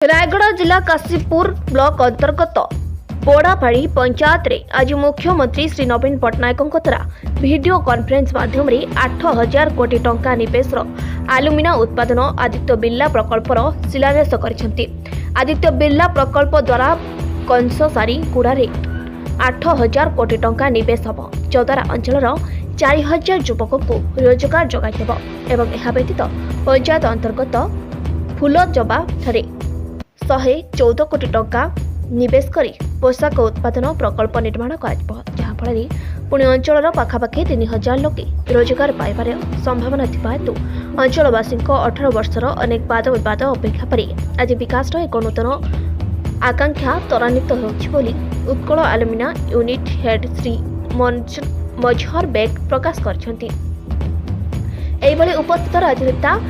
रायगढ़ जिला काशीपुर ब्लॉक अंतर्गत बोड़ापाड़ी पंचायत रे आज मुख्यमंत्री श्री नवीन पट्टनायक द्वारा वीडियो कॉन्फ्रेंस माध्यम 8,000 कोटी टंका निवेश आलुमिना उत्पादन आदित्य बिर्ला प्रकल्पर शिलान्यास करिसेंति। आदित्य बिर्ला प्रकल्प द्वारा कंससारी गुड़ारे 8,000 कोटी टंका निवेश हब, जद्वारा अंचल 4,000 युवक को रोजगार जगाइदेव एवं यह व्यतीत पंचायत अंतर्गत फूलजबा ठारे 114 कोटी टंका निवेश करी पोशाक उत्पादन प्रकल्प निर्माण कर जहाँफल पुणी अंचल पाखापाखि 3,000 लोके रोजगार पाइबार संभावना थिबा हेतु अंचलवासी 18 वर्षर अनेक वाद विवाद अपेक्षा पर आज विकास एक नूतन आकांक्षा त्वरान्वित होली उत्कल आलुमिना यूनिट हेड श्री मजहर बेग प्रकाश करछंती। एहिभଳି उपस्थित राजनेता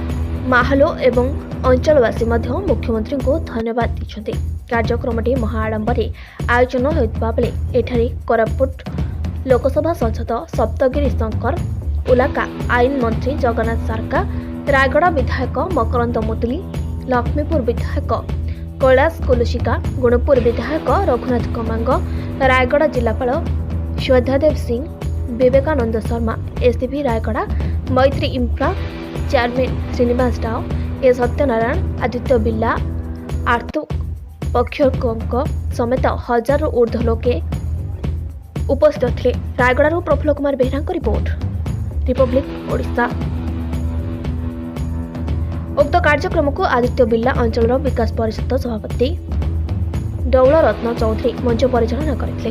माहलो एवं अंचलवासी मुख्यमंत्री को धन्यवाद दी। कार्यक्रमटी महाआडंबर आयोजन होता बेले एठारे कोरापुट लोकसभा सांसद सप्तगिरी शंकर उलाका, आईन मंत्री जगन्नाथ सारका, रायगढ़ विधायक मकरंद मुदुली, लक्ष्मीपुर विधायक कैलाश कुलुशिका, गुणपुर विधायक रघुनाथ कमांग, रायगढ़ जिलापाल Shraddhadev Singh, Vivekanand Sharma, ACP Rayagada, Maitri infra chairman Srinivas Rao, A Satyanarayana, Aditya Birla, आर्तु पक्षकों समेत 1,000 ऊर्ध्व लोके उपस्थित थे। Rayagada Prafulla Kumar Behera report, republic Odisha. उक्त कार्यक्रम को आदित्य बिर्ला अंचल विकास परिषद सभापति डौल रत्न चौधरी मंच परिचालना करते।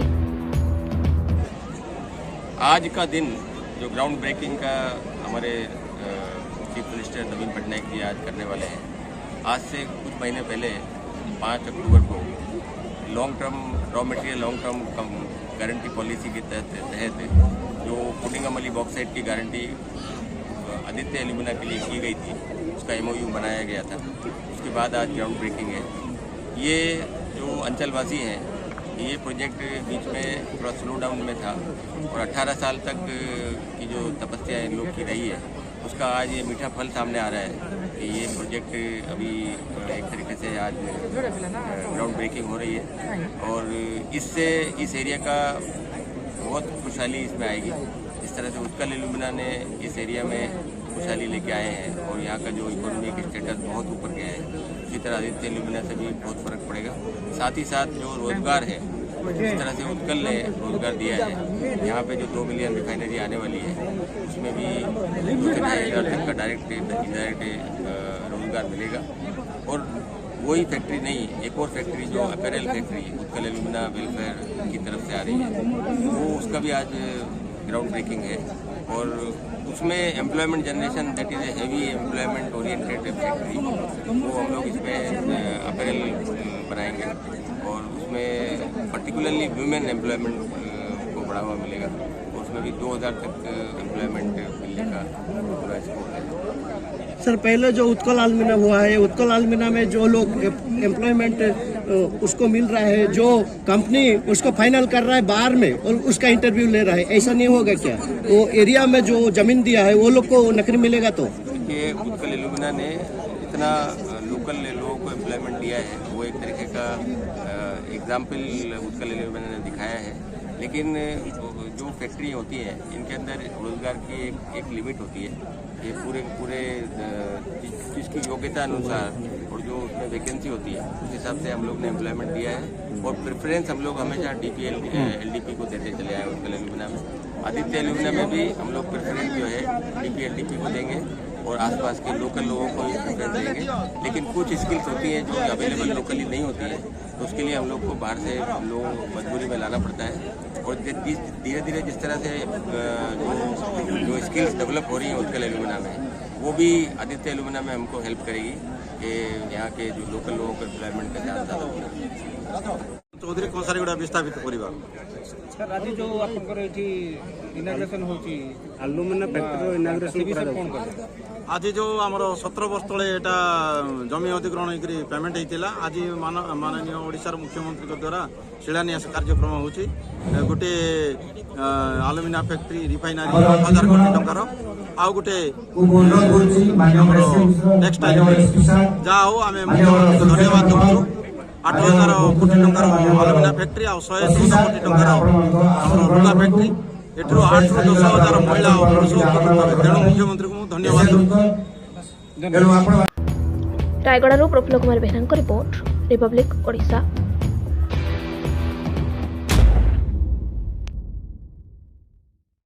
आज का दिन जो ग्राउंड ब्रेकिंग का हमारे चीफ मिनिस्टर नवीन पटनायक जी आज करने वाले हैं, आज से कुछ महीने पहले 5 अक्टूबर को long term raw material long term guarantee policy के तहत जो पुडिंगमली बॉक्साइट की गारंटी आदित्य एल्यूमिना के लिए की गई थी, उसका MOU बनाया गया था। उसके बाद आज ग्राउंड ब्रेकिंग है। ये जो अंचलवासी हैं, ये प्रोजेक्ट बीच में थोड़ा स्लो डाउन में था और 18 साल तक की जो तपस्या इन लोग की रही है, उसका आज ये मीठा फल सामने आ रहा है कि ये प्रोजेक्ट अभी एक तरीके से आज ग्राउंड ब्रेकिंग हो रही है और इससे इस एरिया का बहुत खुशहाली इसमें आएगी। इस तरह से उत्कल एल्यूमिना ने इस एरिया में खुशहाली लेके आए हैं और यहाँ का जो इकोनॉमिक स्टेटस बहुत ऊपर गया है। इसी तरह आदित्य एल्यूमिना से भी बहुत फर्क पड़ेगा। साथ ही साथ जो रोजगार है, इस तरह से उत्कल ने रोजगार दिया है। यहाँ पे जो 2 मिलियन रिफाइनरी आने वाली है, उसमें भी 2,500 तक का डायरेक्ट इनडायरेक्ट रोजगार मिलेगा। और वही फैक्ट्री नहीं, एक और फैक्ट्री जो apparel factory Utkal alumina welfare की तरफ से आ रही है, वो उसका भी आज ग्राउंड ब्रेकिंग है और उसमें employment generation that is a heavy employment oriented factory, वो हम लोग इसमें अपैरल बनाएंगे और उसमें पर्टिकुलरली वुमेन एम्प्लॉयमेंट को बढ़ावा मिलेगा और उसमें भी 2,000 तक एम्प्लॉयमेंट मिलने का पूरा स्कोप है। सर, पहले जो उत्कल आलमिना हुआ है, उत्कल आलमिना में जो लोग एम्प्लॉयमेंट उसको मिल रहा है, जो कंपनी उसको फाइनल कर रहा है बाहर में और उसका इंटरव्यू ले रहा है, ऐसा नहीं होगा क्या? वो एरिया में जो जमीन दिया है वो लोग को नौकरी मिलेगा? तो ये उत्कल एल्यूमिना ने इतना लोकल लोगों को एम्प्लॉयमेंट दिया है, वो एक तरीके का एग्जाम्पल उत्कल एल्यूमिना ने दिखाया है। लेकिन जो फैक्ट्री होती है, इनके अंदर रोजगार की एक लिमिट होती है। ये पूरे जिसकी योग्यता अनुसार और जो उसमें वैकेंसी होती है, उस हिसाब से हम लोग ने एम्प्लॉयमेंट दिया है और प्रेफरेंस हम लोग हमेशा DPL LDP को देते चले आए। उत्कल एल्यूमिना में, आदित्य एल्यूमिना में भी हम लोग प्रेफरेंस जो है DPL LDP को देंगे और आसपास के लोकल लोगों को भी प्रेफरेंस देंगे। लेकिन कुछ स्किल्स होती हैं जो अवेलेबल लोकली नहीं होती है, तो उसके लिए हम लोग को बाहर से लोग मजबूरी में लाना पड़ता है। और धीरे धीरे जिस तरह से जो स्किल्स डेवलप हो रही हैं उत्कल एल्यूमिना में, वो भी आदित्य एल्यूमिना में हमको हेल्प करेगी कि यहाँ के जो लोकल लोगों को एम्प्लॉयमेंट का ज़्यादा होगा। चौधरी कंसारीगुड़ा विस्थापित परिवार सर, आज जो आपनकर एठी इनाग्रेशन होची आलुमिना फैक्ट्री इनाग्रेशन कोन कर आज जो आमर 17 वर्ष तले एटा जमी अधिग्रहण होकर पेमेंट होता, आज माननीय ओडिशार मुख्यमंत्री द्वारा शिलान्यास कार्यक्रम होची। गोटे आलुमिना फैक्ट्री रिफाइनरी 8,000 कोटी टंकार आउ गोटे टेक्सटाइल जहाँ हो आम मुख्यमंत्री धन्यवाद दूँ 8,000 कोटी टंकार अलुमिना फैक्ट्री आ 130 कोटी टंकार लुगा फैक्ट्री एठू 8 ରୁ 10,000 महिला और पुरुष उपकृत हेबे तेणु मुख्यमंत्री को धन्यवाद दूँ। रायगड़ारू प्रफुल्ल कुमार बेहराଙ୍କ रिपोर्ट रिपब्लिक ओडिशा।